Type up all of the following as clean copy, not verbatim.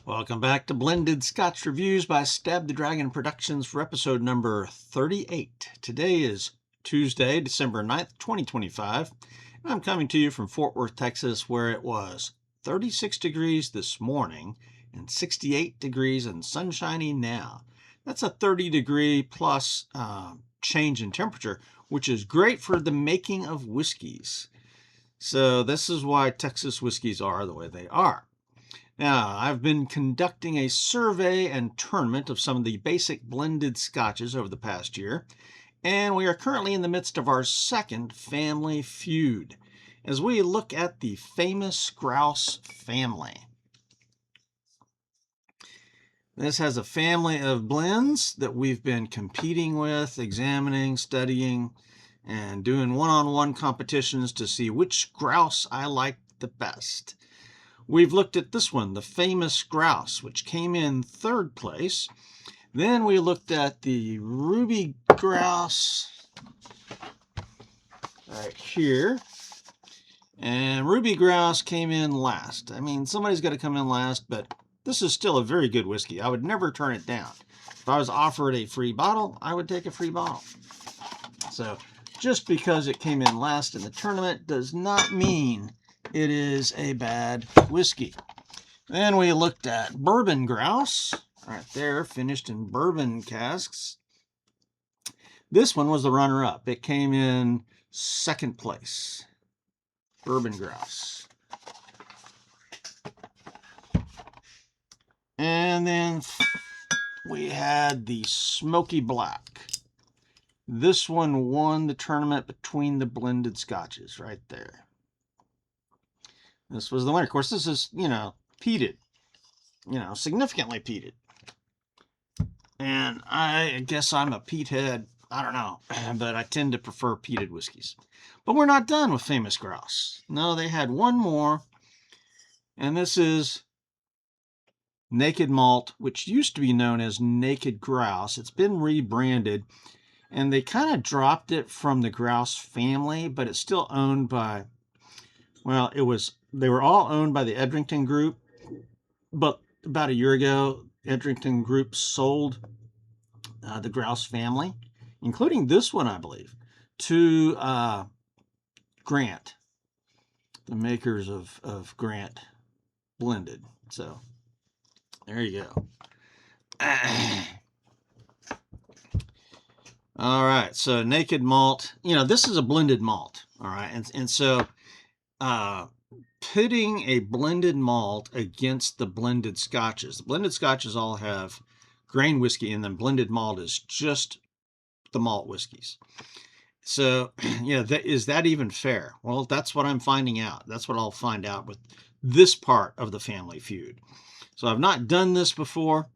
Welcome back to Blended Scotch Reviews by Stab the Dragon Productions for episode number 38. Today is Tuesday, December 9th, 2025, and I'm coming to you from Fort Worth, Texas, where it was 36 degrees this morning and 68 degrees and sunshiny now. That's a 30-degree plus change in temperature, which is great for the making of whiskeys. So this is why Texas whiskeys are the way they are. Now, I've been conducting a survey and tournament of some of the basic blended scotches over the past year, and we are currently in the midst of our second family feud as we look at the famous Grouse family. This has a family of blends that we've been competing with, examining, studying, and doing one-on-one competitions to see which Grouse I like the best. We've looked at this one, the famous Grouse, which came in third place. Then we looked at the Ruby Grouse right here. And Ruby Grouse came in last. I mean, somebody's got to come in last, but this is still a very good whiskey. I would never turn it down. If I was offered a free bottle, I would take a free bottle. So just because it came in last in the tournament does not mean it is a bad whiskey. Then we looked at Bourbon Grouse, right there, finished in bourbon casks. This one was the runner-up. It came in second place. Bourbon Grouse. And then we had the Smoky Black. This one won the tournament between the blended scotches right there. This was the winner. Of course, this is, peated. Significantly peated. And I guess I'm a peat head. I don't know. But I tend to prefer peated whiskeys. But we're not done with Famous Grouse. No, they had one more. And this is Naked Malt, which used to be known as Naked Grouse. It's been rebranded. And they kind of dropped it from the Grouse family, but it's still owned by, well, they were all owned by the Edrington Group, but about a year ago, Edrington Group sold the Grouse family, including this one, I believe, to Grant, the makers of Grant Blended. So there you go. All right, so Naked Malt, this is a blended malt, all right, and so pitting a blended malt against the blended scotches. The blended scotches all have grain whiskey in them. Blended malt is just the malt whiskeys. So, is that even fair? Well, that's what I'm finding out. That's what I'll find out with this part of the family feud. So I've not done this before,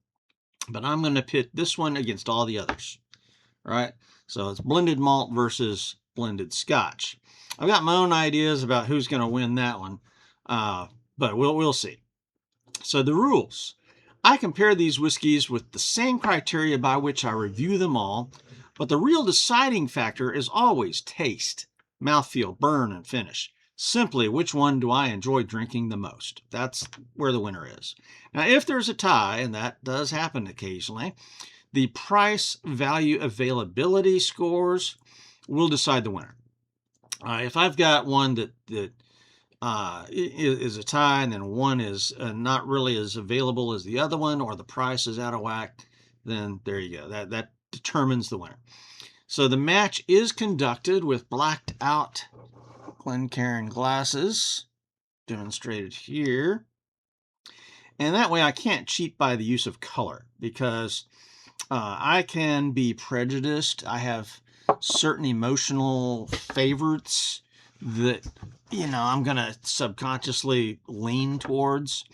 but I'm going to pit this one against all the others. All right? So it's blended malt versus blended scotch. I've got my own ideas about who's going to win that one, but we'll see. So the rules. I compare these whiskeys with the same criteria by which I review them all, but the real deciding factor is always taste, mouthfeel, burn, and finish. Simply, which one do I enjoy drinking the most? That's where the winner is. Now, if there's a tie, and that does happen occasionally, the price, value, availability scores will decide the winner. If I've got one that is a tie, and then one is not really as available as the other one, or the price is out of whack, then there you go. That determines the winner. So the match is conducted with blacked out Glencairn glasses, demonstrated here. And that way I can't cheat by the use of color, because I can be prejudiced. I have certain emotional favorites that, I'm going to subconsciously lean towards.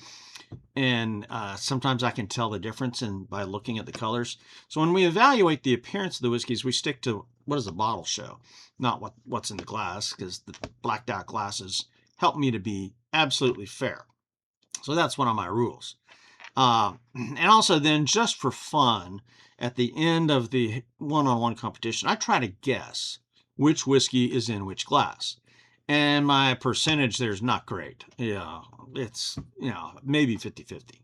And sometimes I can tell the difference by looking at the colors. So when we evaluate the appearance of the whiskeys, we stick to what does the bottle show, not what's in the glass, because the blacked out glasses help me to be absolutely fair. So that's one of my rules. And also then, just for fun, at the end of the one-on-one competition, I try to guess which whiskey is in which glass. And my percentage there is not great. Yeah, it's, maybe 50-50.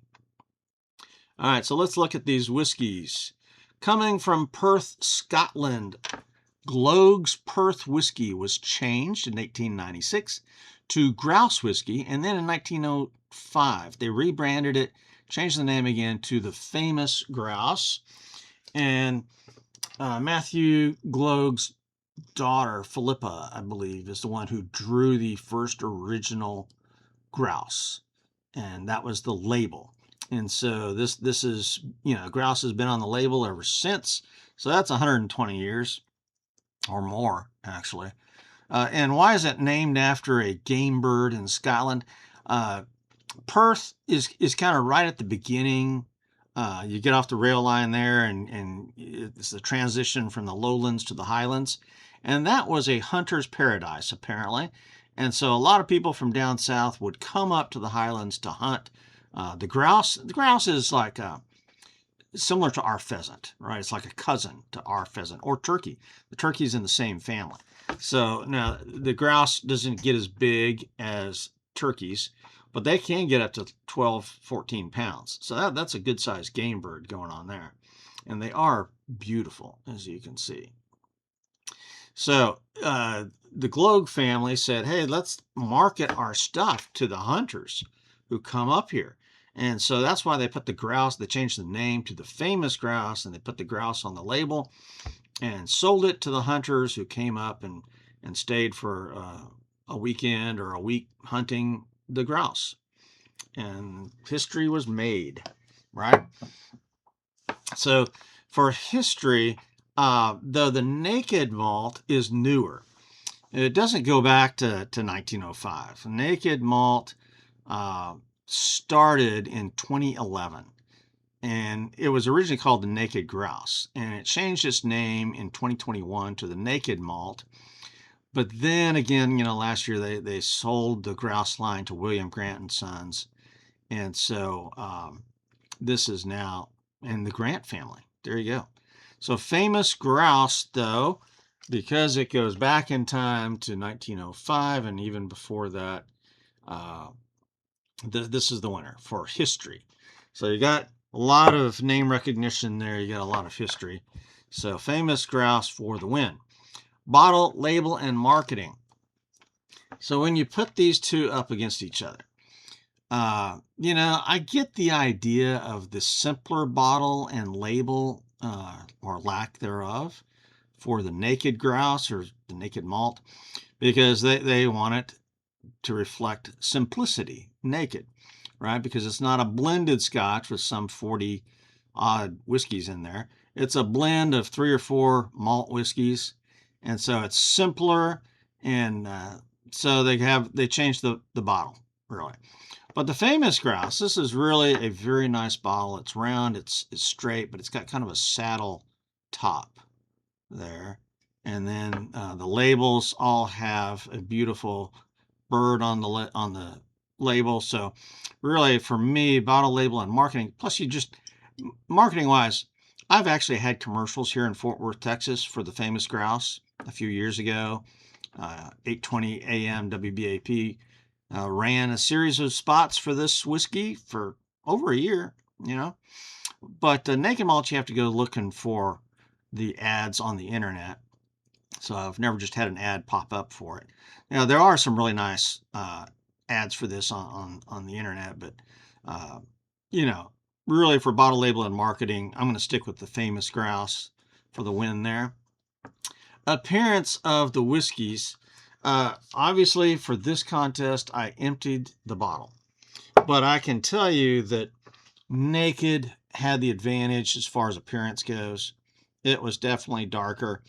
All right, so let's look at these whiskeys. Coming from Perth, Scotland, Gloag's Perth whiskey was changed in 1896 to Grouse whiskey, and then in 1905 they rebranded it, changed the name again to the famous Grouse. And Matthew Gloag's daughter, Philippa, I believe, is the one who drew the first original Grouse, and that was the label. And so this is, Grouse has been on the label ever since. So that's 120 years or more, actually. And why is it named after a game bird in Scotland? Perth is kind of right at the beginning. You get off the rail line there, and it's the transition from the lowlands to the highlands. And that was a hunter's paradise, apparently. And so a lot of people from down south would come up to the highlands to hunt the grouse. The grouse is like similar to our pheasant, right? It's like a cousin to our pheasant or turkey. The turkey's in the same family. So now the grouse doesn't get as big as turkeys, but they can get up to 12, 14 pounds. So that's a good sized game bird going on there. And they are beautiful, as you can see. So the Gloag family said, hey, let's market our stuff to the hunters who come up here. And so that's why they put the grouse, they changed the name to the famous Grouse, and they put the grouse on the label and sold it to the hunters who came up and stayed for a weekend or a week hunting the grouse. And history was made, right? So for history, though the naked malt is newer, it doesn't go back to 1905. Naked malt started in 2011, and it was originally called the Naked Grouse, and it changed its name in 2021 to the Naked Malt. But then again, last year they sold the Grouse line to William Grant and Sons, and so this is now in the Grant family. There you go. So famous Grouse, though, because it goes back in time to 1905 and even before that, this is the winner for history. So you got a lot of name recognition there. You got a lot of history. So famous Grouse for the win. Bottle, label, and marketing. So when you put these two up against each other, I get the idea of the simpler bottle and label, or lack thereof, for the Naked Grouse or the Naked Malt, because they want it to reflect simplicity, naked, right? Because it's not a blended Scotch with some 40 odd whiskeys in there. It's a blend of 3 or 4 malt whiskeys, and so it's simpler, and so they changed the bottle, really. But the famous Grouse, this is really a very nice bottle. It's round, it's straight, but it's got kind of a saddle top there. And then the labels all have a beautiful bird on the label. So really, for me, bottle, label, and marketing, plus marketing wise, I've actually had commercials here in Fort Worth, Texas for the famous Grouse a few years ago. 820 AM WBAP ran a series of spots for this whiskey for over a year, But Naked Malt, you have to go looking for the ads on the internet. So I've never just had an ad pop up for it. Now, there are some really nice ads for this on the internet, but, really for bottle, label, and marketing, I'm going to stick with the famous Grouse for the win there. Appearance of the whiskeys. Obviously, for this contest, I emptied the bottle. But I can tell you that Naked had the advantage as far as appearance goes. It was definitely darker.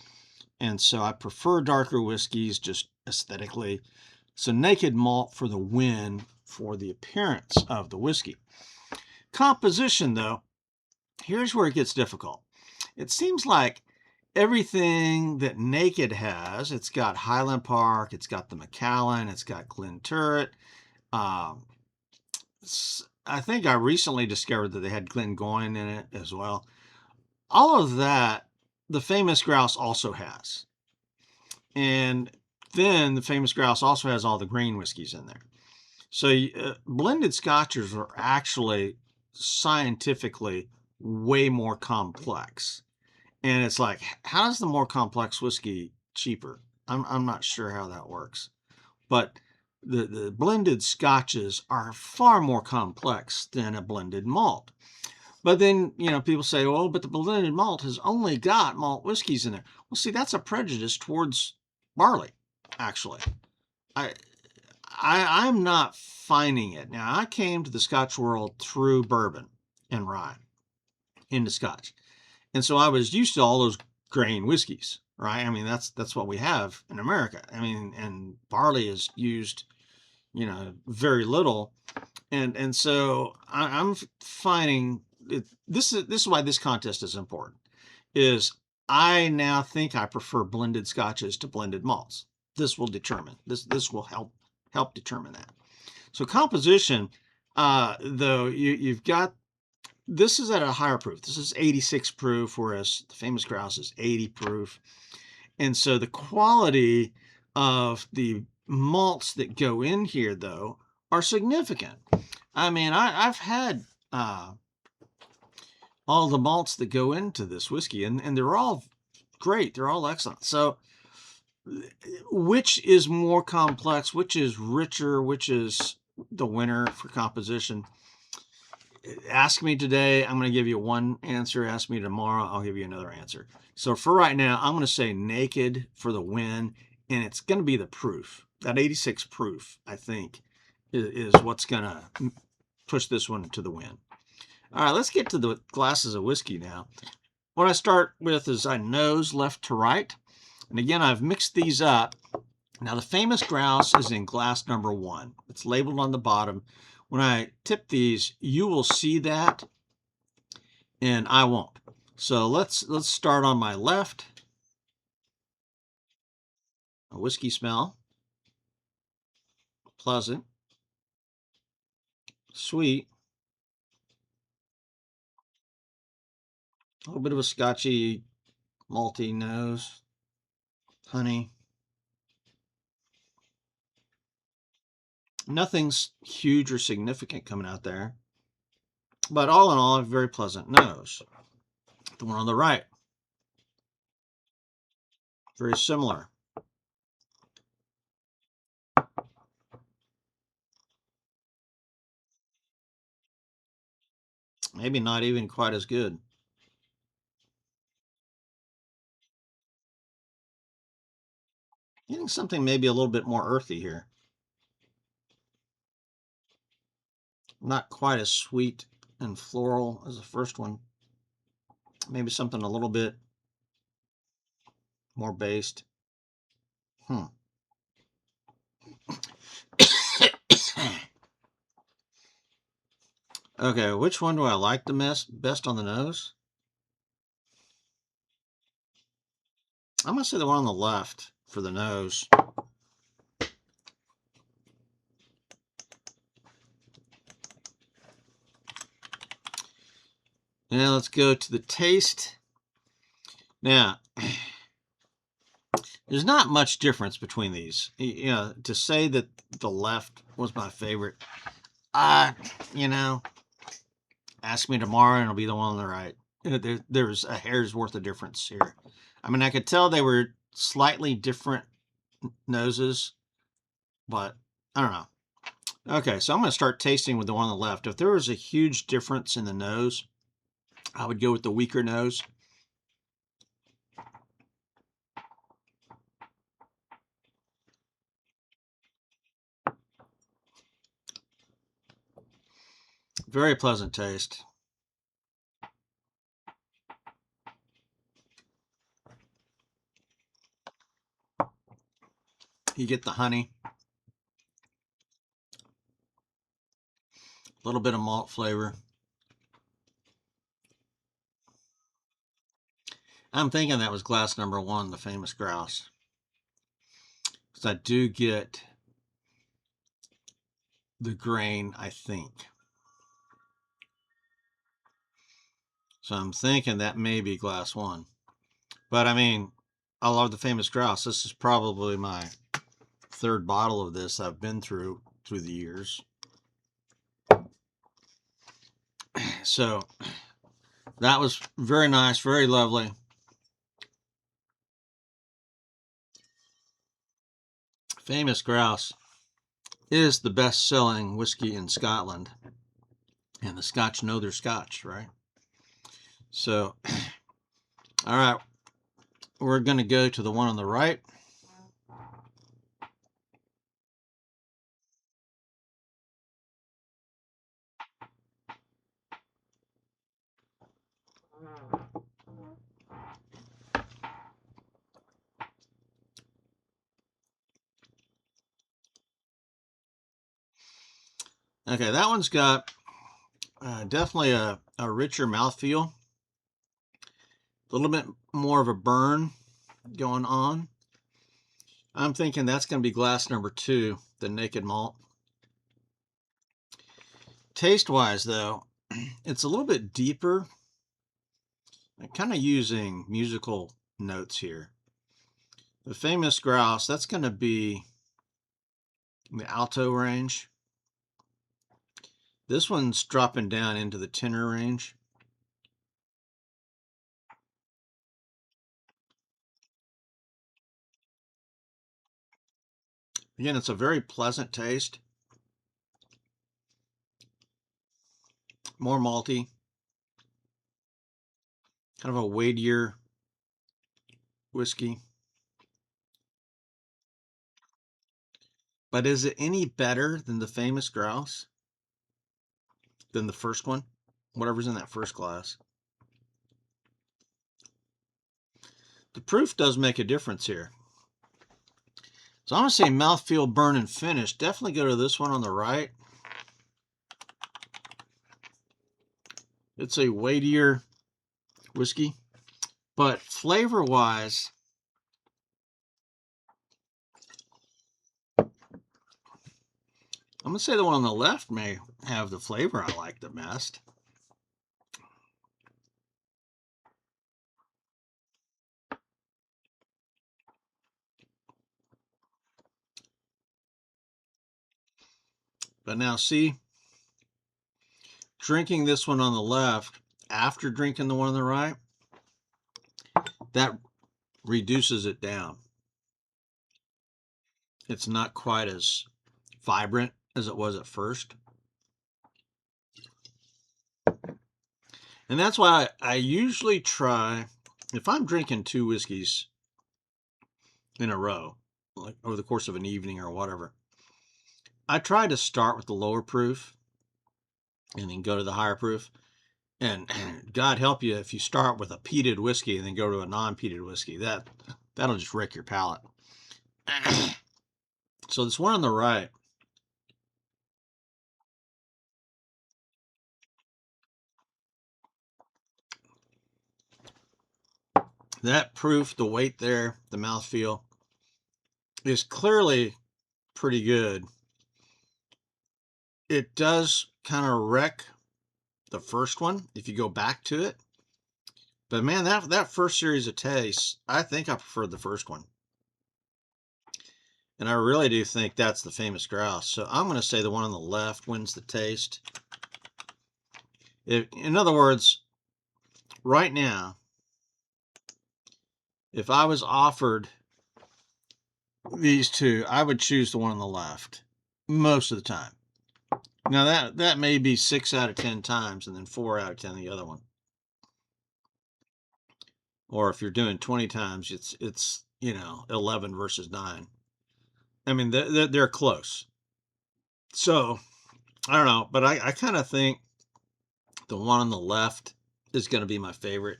And so I prefer darker whiskeys just aesthetically. So Naked Malt for the win for the appearance of the whiskey. Composition, though, here's where it gets difficult. It seems like everything that Naked has, it's got Highland Park, it's got the Macallan, it's got Glenturret. I think I recently discovered that they had Glengoyne in it as well. All of that, the famous Grouse also has. And then the famous Grouse also has all the grain whiskeys in there. So blended scotches are actually scientifically way more complex. And it's like, how is the more complex whiskey cheaper? I'm not sure how that works. But the blended scotches are far more complex than a blended malt. But then, people say, well, but the blended malt has only got malt whiskeys in there. Well, see, that's a prejudice towards barley, actually. I, I'm not finding it. Now, I came to the Scotch world through bourbon and rye into Scotch. And so I was used to all those grain whiskeys, right? I mean, that's what we have in America. I mean, and barley is used, very little. And so I'm finding this is why this contest is important. Is I now think I prefer blended scotches to blended malts. This will determine this will help determine that. So composition, though, you've got this is at a higher proof. This is 86 proof, whereas the famous Grouse is 80 proof. And so the quality of the malts that go in here, though, are significant. I mean, I've had all the malts that go into this whiskey, and they're all great. They're all excellent. So which is more complex? Which is richer? Which is the winner for composition? Ask me today, I'm going to give you one answer. Ask me tomorrow, I'll give you another answer. So for right now, I'm going to say naked for the win, and it's going to be the proof. That 86 proof, I think, is what's going to push this one to the win. All right, let's get to the glasses of whiskey now. What I start with is I nose left to right. And again, I've mixed these up. Now, the famous Grouse is in glass number 1. It's labeled on the bottom. When I tip these, you will see that, and I won't. So let's start on my left. A whiskey smell. Pleasant. Sweet. A little bit of a scotchy, malty nose. Honey. Nothing's huge or significant coming out there. But all in all, a very pleasant nose. The one on the right. Very similar. Maybe not even quite as good. Getting something maybe a little bit more earthy here. Not quite as sweet and floral as the first one. Maybe something a little bit more based. Okay, which one do I like the best on the nose? I'm going to say the one on the left for the nose. Now let's go to the taste. Now, there's not much difference between these. To say that the left was my favorite, ask me tomorrow and it'll be the one on the right. There's a hair's worth of difference here. I mean, I could tell they were slightly different noses, but I don't know. Okay, so I'm going to start tasting with the one on the left. If there was a huge difference in the nose, I would go with the weaker nose. Very pleasant taste. You get the honey, a little bit of malt flavor. I'm thinking that was glass number 1, the famous Grouse. Because I do get the grain, I think. So I'm thinking that may be glass 1. But I mean, I love the famous Grouse. This is probably my 3rd bottle of this I've been through the years. So that was very nice, very lovely. Famous Grouse is the best-selling whiskey in Scotland, and the Scotch know their Scotch, right? So, all right, we're going to go to the one on the right. Okay, that one's got definitely a richer mouthfeel, a little bit more of a burn going on. I'm thinking that's going to be glass number 2, the Naked Malt. Taste-wise, though, it's a little bit deeper. I'm kind of using musical notes here. The Famous Grouse, that's going to be the alto range. This one's dropping down into the tenor range. Again, it's a very pleasant taste. More malty. Kind of a weightier whiskey. But is it any better than the Famous Grouse? Than the first one? Whatever's in that first glass. The proof does make a difference here. So I'm going to say mouthfeel, burn, and finish. Definitely go to this one on the right. It's a weightier whiskey. But flavor-wise, I'm going to say the one on the left may have the flavor I like the best. But now see, drinking this one on the left after drinking the one on the right, that reduces it down. It's not quite as vibrant as it was at first. And that's why I usually try, if I'm drinking 2 whiskeys in a row, like over the course of an evening or whatever, I try to start with the lower proof and then go to the higher proof. And God help you if you start with a peated whiskey and then go to a non-peated whiskey. That'll just wreck your palate. So this one on the right, that proof, the weight there, the mouthfeel, is clearly pretty good. It does kind of wreck the first one if you go back to it. But man, that first series of tastes, I think I preferred the first one. And I really do think that's the Famous Grouse. So I'm going to say the one on the left wins the taste. In other words, right now, if I was offered these two, I would choose the one on the left most of the time. Now that may be 6 out of 10 times and then 4 out of 10 the other one. Or if you're doing 20 times, it's 11 versus 9. I mean, they're close. So, I don't know, but I kind of think the one on the left is going to be my favorite.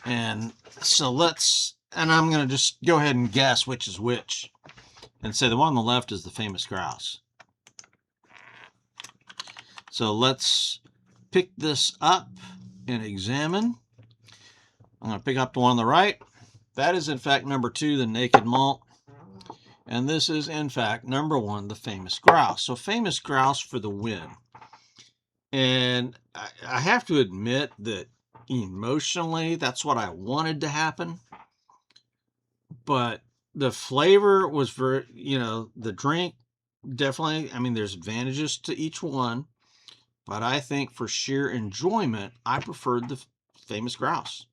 And so I'm going to just go ahead and guess which is which. And say the one on the left is the Famous Grouse. So let's pick this up and examine. I'm going to pick up the one on the right. That is, in fact, number 2, the Naked Malt. And this is, in fact, number 1, the Famous Grouse. So Famous Grouse for the win. And I have to admit that emotionally, that's what I wanted to happen. But the flavor was the drink, definitely, I mean, there's advantages to each one. but I think for sheer enjoyment, I preferred the famous Grouse.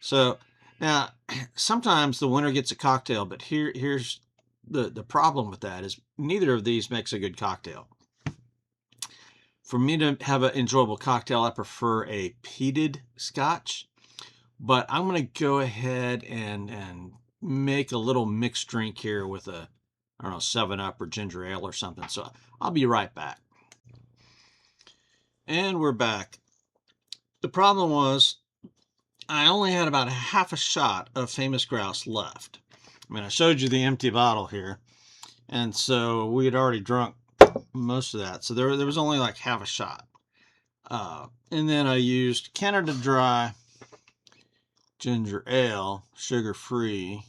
So now, sometimes the winner gets a cocktail, but here's the problem with that is neither of these makes a good cocktail. For me to have an enjoyable cocktail, I prefer a peated Scotch, but I'm going to go ahead and make a little mixed drink here with a, I don't know, 7-Up or ginger ale or something. So I'll be right back. And we're back. The problem was I only had about half a shot of famous Grouse left. I mean, I showed you the empty bottle here, and so we had already drunk most of that. So there was only like half a shot. And then I used Canada Dry ginger ale, sugar-free.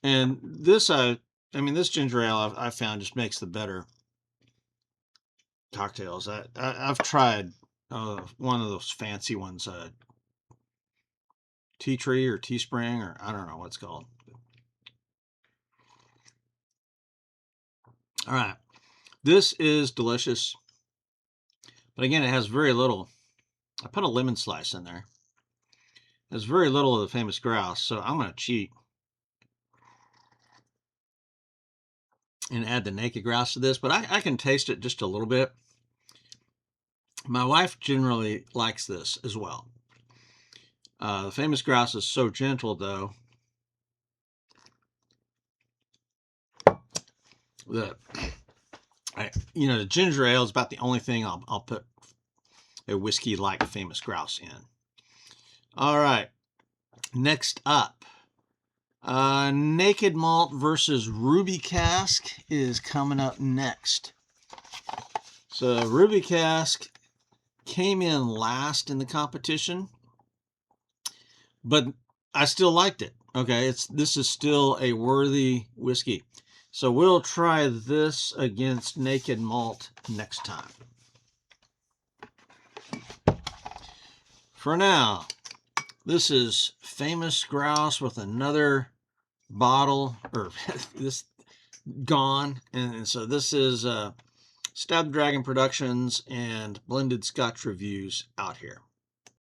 And this, I mean, this ginger ale I found just makes the better cocktails. I've tried one of those fancy ones, Tea Tree or Tea Spring, or I don't know what it's called. All right, this is delicious, but again, it has very little. I put a lemon slice in there. There's very little of the famous Grouse, so I'm going to cheat and add the naked Grouse to this, but I can taste it just a little bit. My wife generally likes this as well. The famous Grouse is so gentle, though, that the ginger ale is about the only thing I'll put a whiskey like famous Grouse in. All right, next up, Naked Malt versus Ruby Cask is coming up next. So Ruby Cask came in last in the competition, but I still liked it. Okay, this is still a worthy whiskey. So we'll try this against Naked Malt next time. For now, this is famous Grouse with another bottle, or this gone. And so this is Stab Dragon Productions and Blended Scotch Reviews out here.